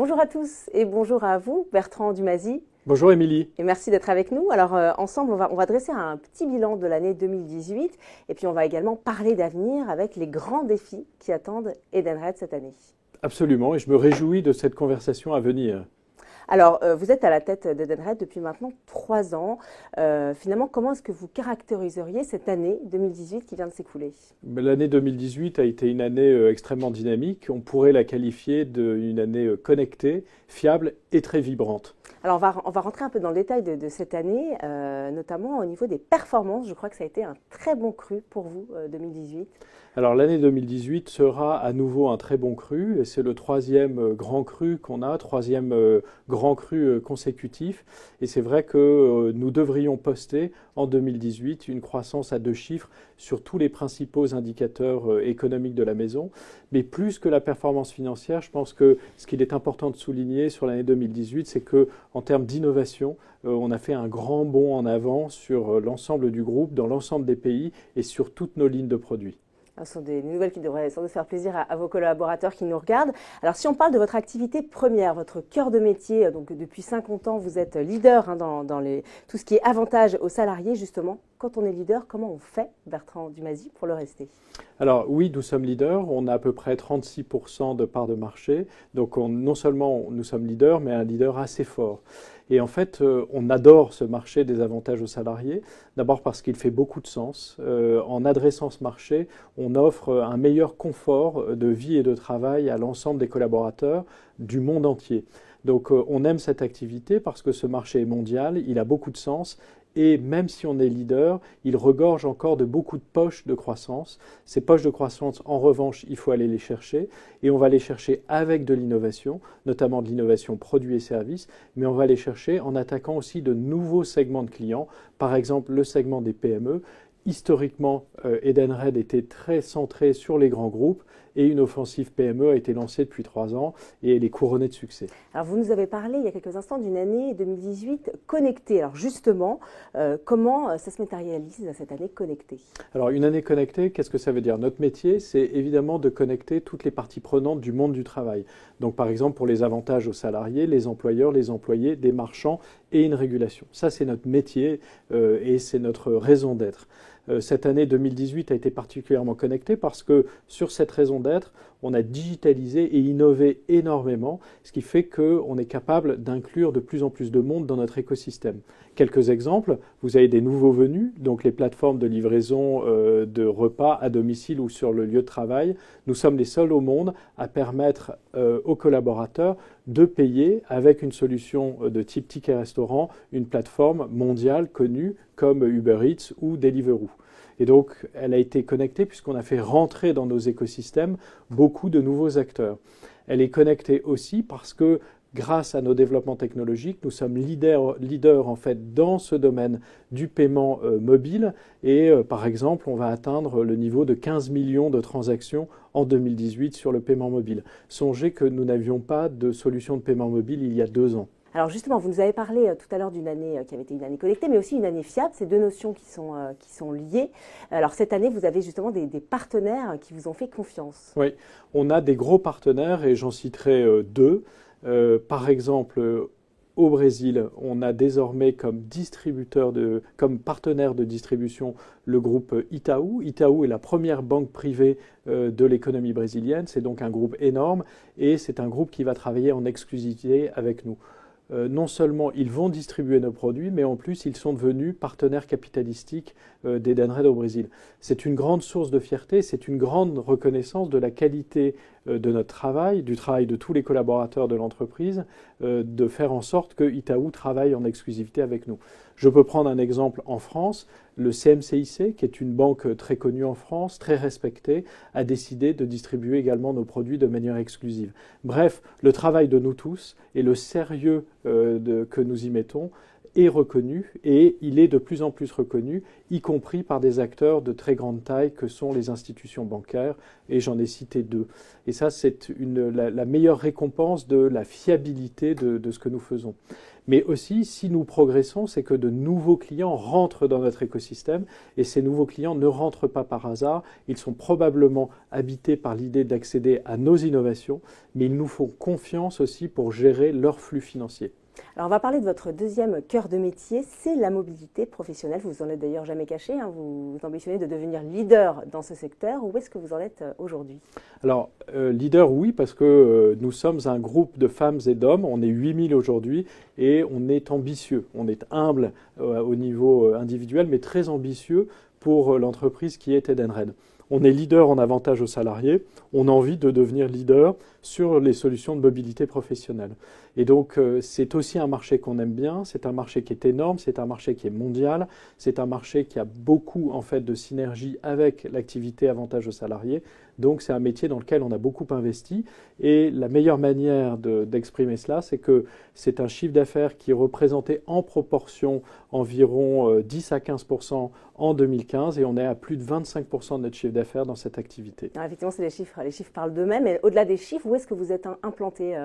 Bonjour à tous et bonjour à vous, Bertrand Dumazy. Bonjour Émilie. Et merci d'être avec nous. Alors ensemble, on va dresser un petit bilan de l'année 2018 et puis on va également parler d'avenir avec les grands défis qui attendent Edenred cette année. Absolument, et je me réjouis de cette conversation à venir. Alors, vous êtes à la tête d'Edenred depuis maintenant 3 ans. Finalement, comment est-ce que vous caractériseriez cette année 2018 qui vient de s'écouler ? L'année 2018 a été une année extrêmement dynamique. On pourrait la qualifier d'une année connectée, fiable et très vibrante. Alors, on va rentrer un peu dans le détail de cette année, notamment au niveau des performances. Je crois que ça a été un très bon cru pour vous, 2018. Alors l'année 2018 sera à nouveau un très bon cru, et c'est le troisième grand cru qu'on a, troisième grand cru consécutif. Et c'est vrai que nous devrions poster en 2018 une croissance à 2 chiffres sur tous les principaux indicateurs économiques de la maison. Mais plus que la performance financière, je pense que ce qu'il est important de souligner sur l'année 2018, c'est que en termes d'innovation, on a fait un grand bond en avant sur l'ensemble du groupe, dans l'ensemble des pays et sur toutes nos lignes de produits. Ce sont des nouvelles qui devraient sans doute faire plaisir à vos collaborateurs qui nous regardent. Alors, si on parle de votre activité première, votre cœur de métier, donc depuis 50 ans, vous êtes leader dans tout ce qui est avantage aux salariés, justement. Quand on est leader, comment on fait, Bertrand Dumazy, pour le rester ? Alors oui, nous sommes leaders. On a à peu près 36% de part de marché. Donc non seulement nous sommes leaders, mais un leader assez fort. Et en fait, on adore ce marché des avantages aux salariés. D'abord parce qu'il fait beaucoup de sens. En adressant ce marché, on offre un meilleur confort de vie et de travail à l'ensemble des collaborateurs du monde entier. Donc on aime cette activité parce que ce marché est mondial, il a beaucoup de sens. Et même si on est leader, il regorge encore de beaucoup de poches de croissance. Ces poches de croissance, en revanche, il faut aller les chercher. Et on va les chercher avec de l'innovation, notamment de l'innovation produits et services. Mais on va les chercher en attaquant aussi de nouveaux segments de clients. Par exemple, le segment des PME. Historiquement, Edenred était très centré sur les grands groupes et une offensive PME a été lancée depuis 3 ans et elle est couronnée de succès. Alors vous nous avez parlé il y a quelques instants d'une année 2018 connectée. Alors justement, comment ça se matérialise cette année connectée ? Alors une année connectée, qu'est-ce que ça veut dire ? Notre métier, c'est évidemment de connecter toutes les parties prenantes du monde du travail. Donc par exemple pour les avantages aux salariés, les employeurs, les employés, des marchands et une régulation. Ça c'est notre métier et c'est notre raison d'être. Cette année 2018 a été particulièrement connectée parce que sur cette raison d'être, on a digitalisé et innové énormément, ce qui fait qu'on est capable d'inclure de plus en plus de monde dans notre écosystème. Quelques exemples, vous avez des nouveaux venus, donc les plateformes de livraison de repas à domicile ou sur le lieu de travail. Nous sommes les seuls au monde à permettre aux collaborateurs de payer avec une solution de type ticket restaurant, une plateforme mondiale connue comme Uber Eats ou Deliveroo. Et donc, elle a été connectée puisqu'on a fait rentrer dans nos écosystèmes beaucoup de nouveaux acteurs. Elle est connectée aussi parce que grâce à nos développements technologiques, nous sommes leaders en fait dans ce domaine du paiement mobile et par exemple, on va atteindre le niveau de 15 millions de transactions en 2018 sur le paiement mobile. Songez que nous n'avions pas de solution de paiement mobile il y a 2 ans. Alors justement, vous nous avez parlé tout à l'heure d'une année qui avait été une année connectée, mais aussi une année fiable. C'est 2 notions qui sont liées. Alors cette année, vous avez justement des partenaires qui vous ont fait confiance. Oui, on a des gros partenaires et j'en citerai 2. Par exemple, au Brésil, on a désormais comme partenaire de distribution le groupe Itaú. Itaú est la première banque privée de l'économie brésilienne. C'est donc un groupe énorme et c'est un groupe qui va travailler en exclusivité avec nous. Non seulement ils vont distribuer nos produits, mais en plus ils sont devenus partenaires capitalistiques d'Edenred au Brésil. C'est une grande source de fierté, c'est une grande reconnaissance de la qualité de notre travail, du travail de tous les collaborateurs de l'entreprise, de faire en sorte que Itaú travaille en exclusivité avec nous. Je peux prendre un exemple en France. Le CMCIC, qui est une banque très connue en France, très respectée, a décidé de distribuer également nos produits de manière exclusive. Bref, le travail de nous tous et le sérieux que nous y mettons est reconnu et il est de plus en plus reconnu, y compris par des acteurs de très grande taille que sont les institutions bancaires, et j'en ai cité 2. Et ça, c'est la meilleure récompense de la fiabilité de ce que nous faisons. Mais aussi, si nous progressons, c'est que de nouveaux clients rentrent dans notre écosystème et ces nouveaux clients ne rentrent pas par hasard. Ils sont probablement habités par l'idée d'accéder à nos innovations, mais ils nous font confiance aussi pour gérer leur flux financier. Alors, on va parler de votre deuxième cœur de métier, c'est la mobilité professionnelle. Vous vous en êtes d'ailleurs jamais caché, hein. Vous ambitionnez de devenir leader dans ce secteur. Où est-ce que vous en êtes aujourd'hui? Alors, leader, oui, parce que nous sommes un groupe de femmes et d'hommes. On est 8000 aujourd'hui et on est ambitieux. On est humble au niveau individuel, mais très ambitieux pour l'entreprise qui est Edenred. On est leader en avantage aux salariés, on a envie de devenir leader sur les solutions de mobilité professionnelle. Et donc c'est aussi un marché qu'on aime bien, c'est un marché qui est énorme, c'est un marché qui est mondial, c'est un marché qui a beaucoup en fait de synergie avec l'activité avantage aux salariés. Donc c'est un métier dans lequel on a beaucoup investi et la meilleure manière d'exprimer cela, c'est que c'est un chiffre d'affaires qui représentait en proportion environ 10 à 15% en 2015 et on est à plus de 25% de notre chiffre d'affaires dans cette activité. Alors, effectivement, c'est les chiffres parlent d'eux-mêmes, mais au-delà des chiffres, où est-ce que vous êtes implanté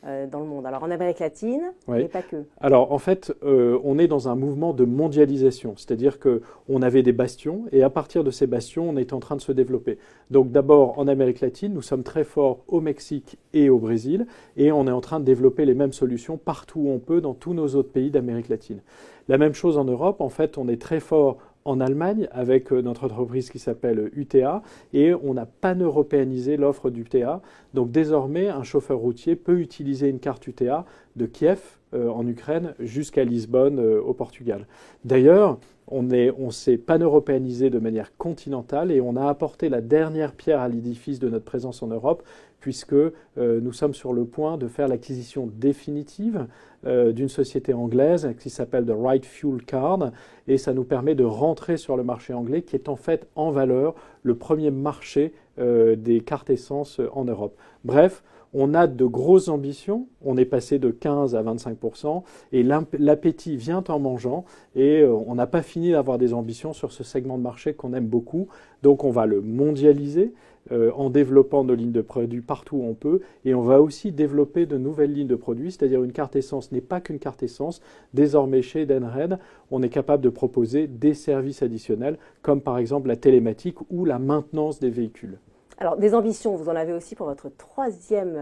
dans le monde? Alors en Amérique latine, oui. Mais pas que. Alors en fait, on est dans un mouvement de mondialisation, c'est-à-dire qu'on avait des bastions et à partir de ces bastions, on est en train de se développer. Donc d'abord en Amérique latine, nous sommes très forts au Mexique et au Brésil et on est en train de développer les mêmes solutions partout où on peut dans tous nos autres pays d'Amérique latine. La même chose en Europe, en fait, on est très fort en Allemagne avec notre entreprise qui s'appelle UTA et on a pan-européanisé l'offre d'UTA. Donc désormais, un chauffeur routier peut utiliser une carte UTA de Kiev en Ukraine jusqu'à Lisbonne au Portugal. D'ailleurs, on s'est pan-européanisé de manière continentale et on a apporté la dernière pierre à l'édifice de notre présence en Europe puisque nous sommes sur le point de faire l'acquisition définitive d'une société anglaise qui s'appelle The Right Fuel Card et ça nous permet de rentrer sur le marché anglais qui est en fait en valeur le premier marché des cartes essence en Europe. Bref, on a de grosses ambitions, on est passé de 15 à 25% et l'appétit vient en mangeant et on n'a pas fini d'avoir des ambitions sur ce segment de marché qu'on aime beaucoup. Donc on va le mondialiser en développant nos lignes de produits partout où on peut et on va aussi développer de nouvelles lignes de produits, c'est-à-dire une carte essence n'est pas qu'une carte essence. Désormais chez Edenred, on est capable de proposer des services additionnels comme par exemple la télématique ou la maintenance des véhicules. Alors, des ambitions, vous en avez aussi pour votre troisième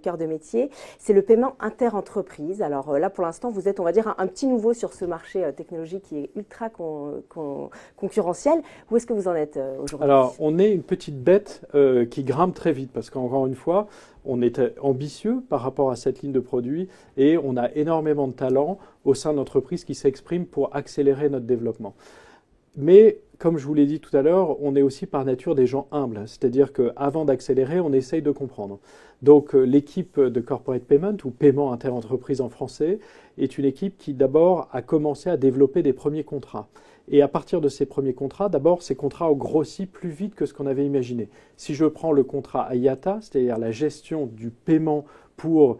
cœur de métier, c'est le paiement inter-entreprise. Alors là, pour l'instant, vous êtes, on va dire, un petit nouveau sur ce marché technologique qui est ultra concurrentiel. Où est-ce que vous en êtes aujourd'hui? Alors, on est une petite bête qui grimpe très vite parce qu'encore une fois, on est ambitieux par rapport à cette ligne de produits et on a énormément de talent au sein de l'entreprise qui s'exprime pour accélérer notre développement. Mais comme je vous l'ai dit tout à l'heure, on est aussi par nature des gens humbles, c'est-à-dire qu'avant d'accélérer, on essaye de comprendre. Donc l'équipe de Corporate Payment, ou paiement inter-entreprise en français, est une équipe qui d'abord a commencé à développer des premiers contrats. Et à partir de ces premiers contrats, d'abord, ces contrats ont grossi plus vite que ce qu'on avait imaginé. Si je prends le contrat IATA, c'est-à-dire la gestion du paiement pour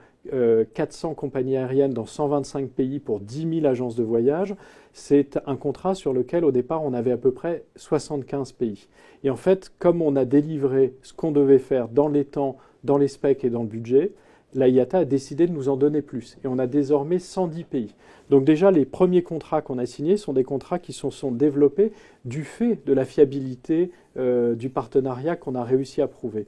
400 compagnies aériennes dans 125 pays pour 10 000 agences de voyage, c'est un contrat sur lequel au départ on avait à peu près 75 pays. Et en fait, comme on a délivré ce qu'on devait faire dans les temps, dans les specs et dans le budget, la IATA a décidé de nous en donner plus. Et on a désormais 110 pays. Donc déjà, les premiers contrats qu'on a signés sont des contrats qui se sont développés du fait de la fiabilité du partenariat qu'on a réussi à prouver.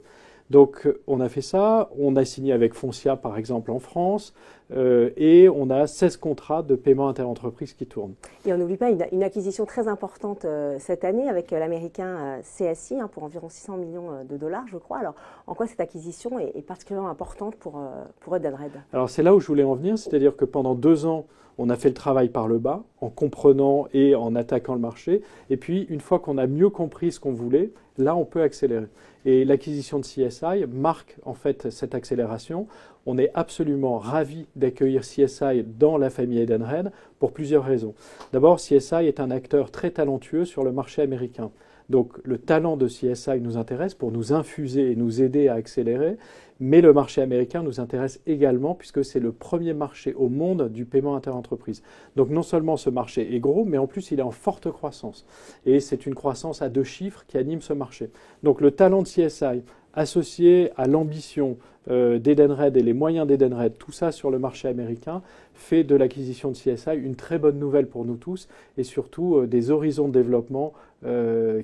Donc on a fait ça, on a signé avec Foncia par exemple en France et on a 16 contrats de paiement inter-entreprise qui tournent. Et on n'oublie pas une acquisition très importante cette année avec l'américain CSI pour environ 600 millions de dollars je crois. Alors en quoi cette acquisition est particulièrement importante pour Edenred? Alors c'est là où je voulais en venir, c'est-à-dire que pendant 2 ans, on a fait le travail par le bas, en comprenant et en attaquant le marché. Et puis, une fois qu'on a mieux compris ce qu'on voulait, là, on peut accélérer. Et l'acquisition de CSI marque en fait cette accélération. On est absolument ravis d'accueillir CSI dans la famille Edenred pour plusieurs raisons. D'abord, CSI est un acteur très talentueux sur le marché américain. Donc le talent de CSI nous intéresse pour nous infuser et nous aider à accélérer, mais le marché américain nous intéresse également puisque c'est le premier marché au monde du paiement inter-entreprise. Donc non seulement ce marché est gros, mais en plus il est en forte croissance. Et c'est une croissance à 2 chiffres qui anime ce marché. Donc le talent de CSI associé à l'ambition d'Edenred et les moyens d'Edenred, tout ça sur le marché américain, fait de l'acquisition de CSI une très bonne nouvelle pour nous tous et surtout des horizons de développement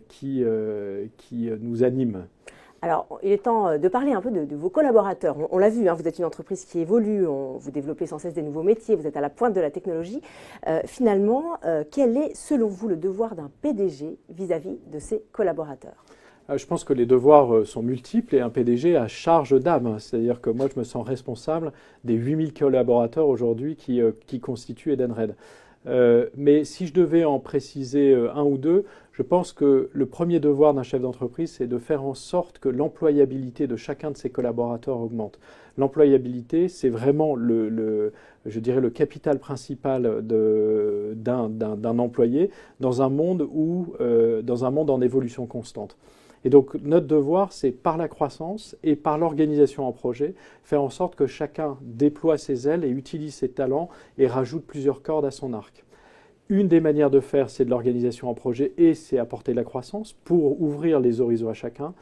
qui nous animent. Alors, il est temps de parler un peu de vos collaborateurs. On l'a vu, hein, vous êtes une entreprise qui évolue, vous développez sans cesse des nouveaux métiers, vous êtes à la pointe de la technologie. Finalement, quel est, selon vous, le devoir d'un PDG vis-à-vis de ses collaborateurs ? Je pense que les devoirs sont multiples et un PDG a charge d'âme. C'est-à-dire que moi, je me sens responsable des 8000 collaborateurs aujourd'hui qui constituent Edenred. Mais si je devais en préciser un ou deux, je pense que le premier devoir d'un chef d'entreprise, c'est de faire en sorte que l'employabilité de chacun de ses collaborateurs augmente. L'employabilité, c'est vraiment je dirais le capital principal d'un employé dans un monde en évolution constante. Et donc notre devoir, c'est par la croissance et par l'organisation en projet, faire en sorte que chacun déploie ses ailes et utilise ses talents et rajoute plusieurs cordes à son arc. Une des manières de faire, c'est de l'organisation en projet et c'est apporter de la croissance pour ouvrir les horizons à chacun.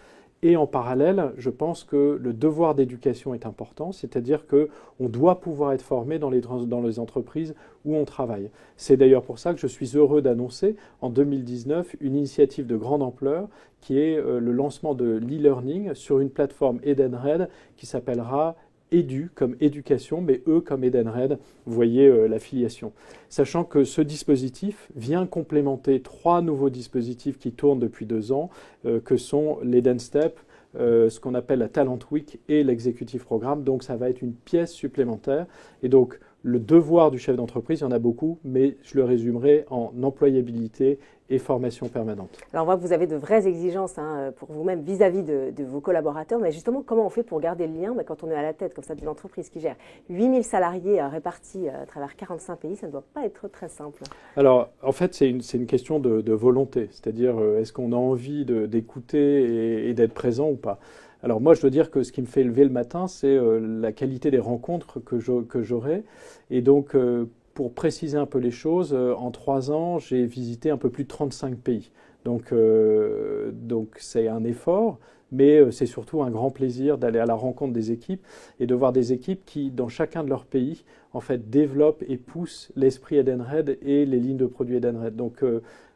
Et en parallèle, je pense que le devoir d'éducation est important, c'est-à-dire qu'on doit pouvoir être formé dans les entreprises où on travaille. C'est d'ailleurs pour ça que je suis heureux d'annoncer en 2019 une initiative de grande ampleur qui est le lancement de l'e-learning sur une plateforme Edenred qui s'appellera Edu comme éducation, mais E comme Edenred, vous voyez la filiation. Sachant que ce dispositif vient complémenter 3 nouveaux dispositifs qui tournent depuis 2 ans, que sont l'Edenstep, ce qu'on appelle la Talent Week et l'exécutif programme. Donc ça va être une pièce supplémentaire. Et donc le devoir du chef d'entreprise, il y en a beaucoup, mais je le résumerai en employabilité et formation permanente. Alors on voit que vous avez de vraies exigences pour vous-même vis-à-vis de vos collaborateurs, mais justement comment on fait pour garder le lien quand on est à la tête comme ça d'une entreprise qui gère 8000 salariés répartis à travers 45 pays, ça ne doit pas être très simple. Alors en fait c'est une question de volonté, c'est-à-dire est-ce qu'on a envie d'écouter et d'être présent ou pas. Alors moi, je dois dire que ce qui me fait lever le matin, c'est la qualité des rencontres que j'aurai. Et donc, pour préciser un peu les choses, en 3 ans, j'ai visité un peu plus de 35 pays. Donc c'est un effort, mais c'est surtout un grand plaisir d'aller à la rencontre des équipes et de voir des équipes qui, dans chacun de leurs pays, en fait, développent et poussent l'esprit Edenred et les lignes de produits Edenred. Donc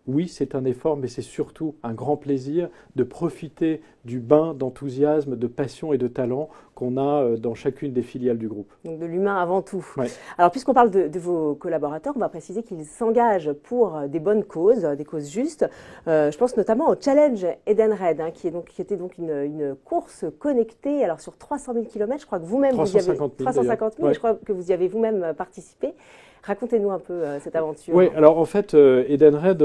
oui, c'est un effort, mais c'est surtout un grand plaisir de profiter du bain d'enthousiasme, de passion et de talent qu'on a dans chacune des filiales du groupe. Donc de l'humain avant tout. Ouais. Alors puisqu'on parle de vos collaborateurs, on va préciser qu'ils s'engagent pour des bonnes causes, des causes justes. Je pense notamment au Challenge Edenred, qui était donc une course connectée. Alors sur 300 000 km, je crois que vous-même, 350 000, ouais. Je crois que vous y avez vous-même participé. Racontez-nous un peu cette aventure. Oui, alors en fait, Edenred,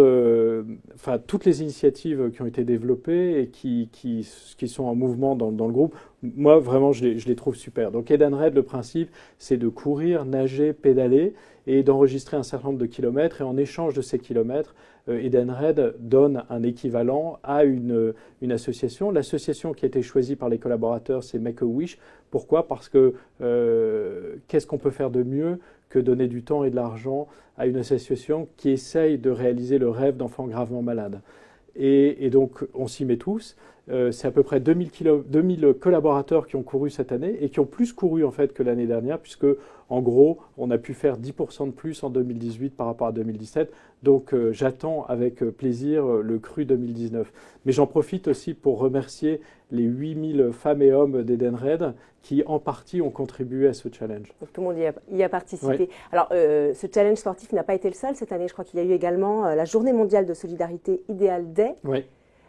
toutes les initiatives qui ont été développées et qui sont en mouvement dans le groupe, moi vraiment je les trouve super. Donc Edenred, le principe, c'est de courir, nager, pédaler et d'enregistrer un certain nombre de kilomètres. Et en échange de ces kilomètres, Edenred donne un équivalent à une association. L'association qui a été choisie par les collaborateurs, c'est Make-A-Wish. Pourquoi ? Parce que qu'est-ce qu'on peut faire de mieux que donner du temps et de l'argent à une association qui essaye de réaliser le rêve d'enfants gravement malades. Et donc, on s'y met tous. C'est à peu près 2000 collaborateurs qui ont couru cette année et qui ont plus couru en fait que l'année dernière, puisque en gros, on a pu faire 10% de plus en 2018 par rapport à 2017. Donc, j'attends avec plaisir le cru 2019. Mais j'en profite aussi pour remercier les 8000 femmes et hommes d'Edenred qui, en partie, ont contribué à ce challenge. Donc, tout le monde y a participé. Ouais. Alors, ce challenge sportif n'a pas été le seul cette année. Je crois qu'il y a eu également la Journée mondiale de solidarité Ideal Day. Oui.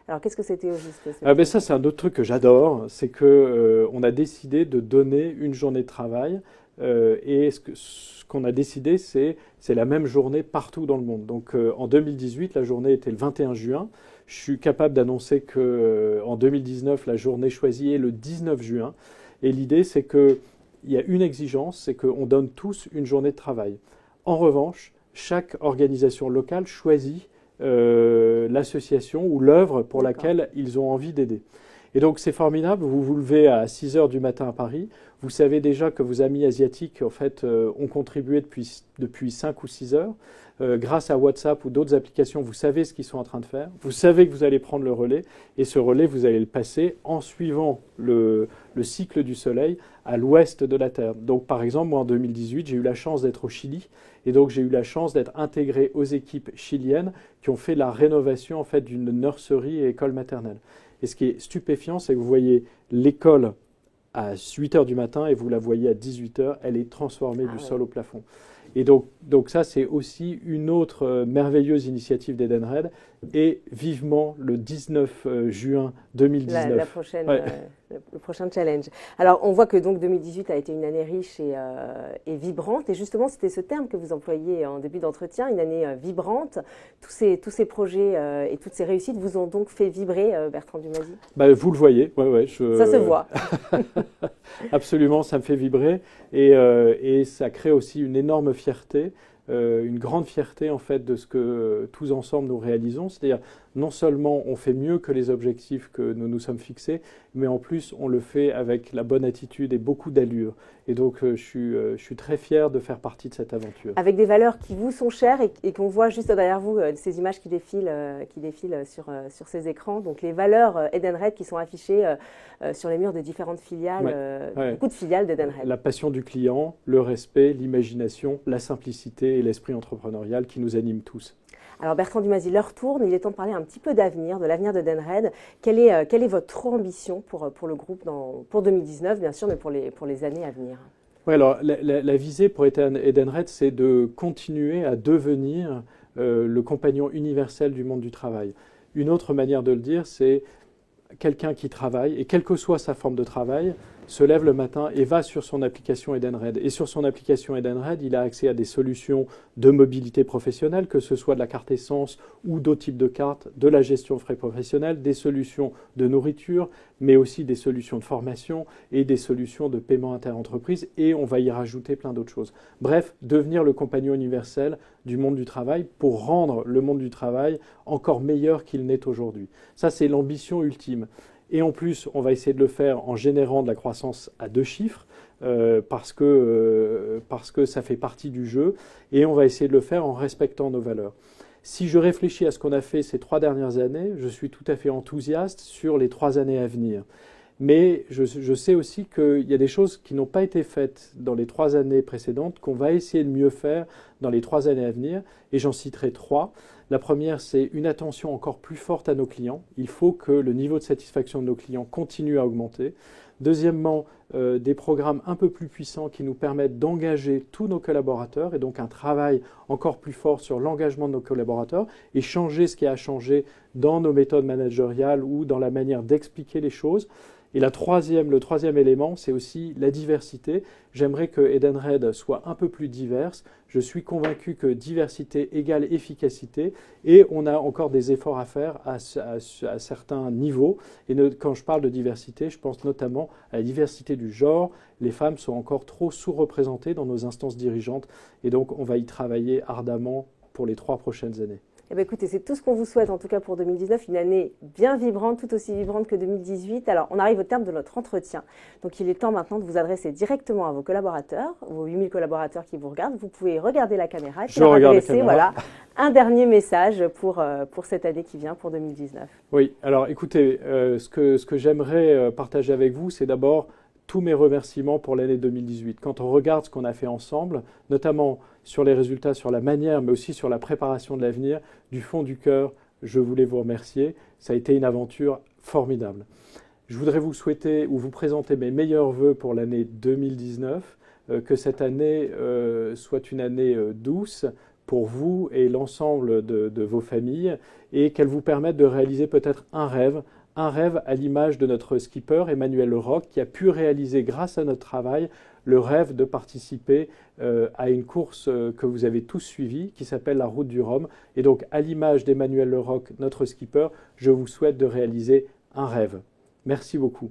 Alors, qu'est-ce que c'était au juste ? Ça, c'est un autre truc que j'adore. C'est qu'on a décidé de donner une journée de travail. Et ce qu'on a décidé, c'est la même journée partout dans le monde. Donc, en 2018, la journée était le 21 juin. Je suis capable d'annoncer qu'en 2019, la journée choisie est le 19 juin. Et l'idée, c'est qu'il y a une exigence, c'est qu'on donne tous une journée de travail. En revanche, chaque organisation locale choisit l'association ou l'œuvre pour laquelle ils ont envie d'aider. Et donc c'est formidable, vous vous levez à 6 heures du matin à Paris, vous savez déjà que vos amis asiatiques en fait, ont contribué depuis 5 ou 6 heures. Grâce à WhatsApp ou d'autres applications, vous savez ce qu'ils sont en train de faire, vous savez que vous allez prendre le relais, et ce relais, vous allez le passer en suivant le cycle du Soleil à l'ouest de la Terre. Donc par exemple, moi en 2018, j'ai eu la chance d'être au Chili, et donc j'ai eu la chance d'être intégré aux équipes chiliennes qui ont fait la rénovation en fait, d'une nurserie et école maternelle. Et ce qui est stupéfiant, c'est que vous voyez l'école à 8 heures du matin et vous la voyez à 18 heures, elle est transformée du sol au plafond. Et donc ça, c'est aussi une autre merveilleuse initiative d'Edenred, et vivement le 19 juin 2019. Le prochain challenge. Alors, on voit que donc 2018 a été une année riche et vibrante. Et justement, c'était ce terme que vous employiez en début d'entretien, une année vibrante. Tous ces projets et toutes ces réussites vous ont donc fait vibrer, Bertrand Dumazy? Vous le voyez, Ça se voit. Absolument, ça me fait vibrer. Et ça crée aussi une énorme fierté. Une grande fierté en fait de ce que tous ensemble nous réalisons, c'est-à-dire non seulement on fait mieux que les objectifs que nous nous sommes fixés, mais en plus on le fait avec la bonne attitude et beaucoup d'allure. Et donc je suis très fier de faire partie de cette aventure. Avec des valeurs qui vous sont chères et qu'on voit juste derrière vous, ces images qui défilent sur ces écrans. Donc les valeurs Edenred qui sont affichées sur les murs de différentes filiales, beaucoup de filiales d'Edenred. La passion du client, le respect, l'imagination, la simplicité et l'esprit entrepreneurial qui nous animent tous. Alors Bertrand Dumazy, l'heure tourne, il est temps de parler un petit peu d'avenir, de l'avenir d'Edenred. Quelle est votre ambition pour le groupe pour 2019, bien sûr, mais pour les années à venir? Oui, alors la visée pour Edenred, c'est de continuer à devenir le compagnon universel du monde du travail. Une autre manière de le dire, c'est quelqu'un qui travaille, et quelle que soit sa forme de travail, se lève le matin et va sur son application Edenred. Et sur son application Edenred, il a accès à des solutions de mobilité professionnelle, que ce soit de la carte essence ou d'autres types de cartes, de la gestion de frais professionnels, des solutions de nourriture, mais aussi des solutions de formation et des solutions de paiement interentreprise. Et on va y rajouter plein d'autres choses. Bref, devenir le compagnon universel du monde du travail pour rendre le monde du travail encore meilleur qu'il n'est aujourd'hui. Ça, c'est l'ambition ultime. Et en plus, on va essayer de le faire en générant de la croissance à 2 chiffres, parce que ça fait partie du jeu, et on va essayer de le faire en respectant nos valeurs. Si je réfléchis à ce qu'on a fait ces 3 dernières années, je suis tout à fait enthousiaste sur les 3 années à venir. Mais je sais aussi qu'il y a des choses qui n'ont pas été faites dans les 3 années précédentes, qu'on va essayer de mieux faire dans les 3 années à venir, et j'en citerai 3. La première, c'est une attention encore plus forte à nos clients. Il faut que le niveau de satisfaction de nos clients continue à augmenter. Deuxièmement, des programmes un peu plus puissants qui nous permettent d'engager tous nos collaborateurs, et donc un travail encore plus fort sur l'engagement de nos collaborateurs et changer ce qui a changé dans nos méthodes managériales ou dans la manière d'expliquer les choses. Et le troisième élément, c'est aussi la diversité. J'aimerais que Edenred soit un peu plus diverse. Je suis convaincu que diversité égale efficacité, et on a encore des efforts à faire à certains niveaux. Et quand je parle de diversité, je pense notamment à la diversité du genre. Les femmes sont encore trop sous-représentées dans nos instances dirigeantes, et donc on va y travailler ardemment pour les 3 prochaines années. Eh bien, écoutez, c'est tout ce qu'on vous souhaite, en tout cas pour 2019, une année bien vibrante, tout aussi vibrante que 2018. Alors, on arrive au terme de notre entretien. Donc, il est temps maintenant de vous adresser directement à vos collaborateurs, vos 8000 collaborateurs qui vous regardent. Vous pouvez regarder la caméra et leur adresser un dernier message pour cette année qui vient, pour 2019. Oui, alors écoutez, ce que j'aimerais partager avec vous, c'est d'abord tous mes remerciements pour l'année 2018. Quand on regarde ce qu'on a fait ensemble, notamment sur les résultats, sur la manière, mais aussi sur la préparation de l'avenir, du fond du cœur, je voulais vous remercier. Ça a été une aventure formidable. Je voudrais vous souhaiter ou vous présenter mes meilleurs vœux pour l'année 2019, que cette année soit une année douce pour vous et l'ensemble de vos familles, et qu'elle vous permette de réaliser peut-être un rêve à l'image de notre skipper Emmanuel Leroc, qui a pu réaliser grâce à notre travail le rêve de participer à une course que vous avez tous suivie, qui s'appelle la Route du Rhum. Et donc, à l'image d'Emmanuel Leroc, notre skipper, je vous souhaite de réaliser un rêve. Merci beaucoup.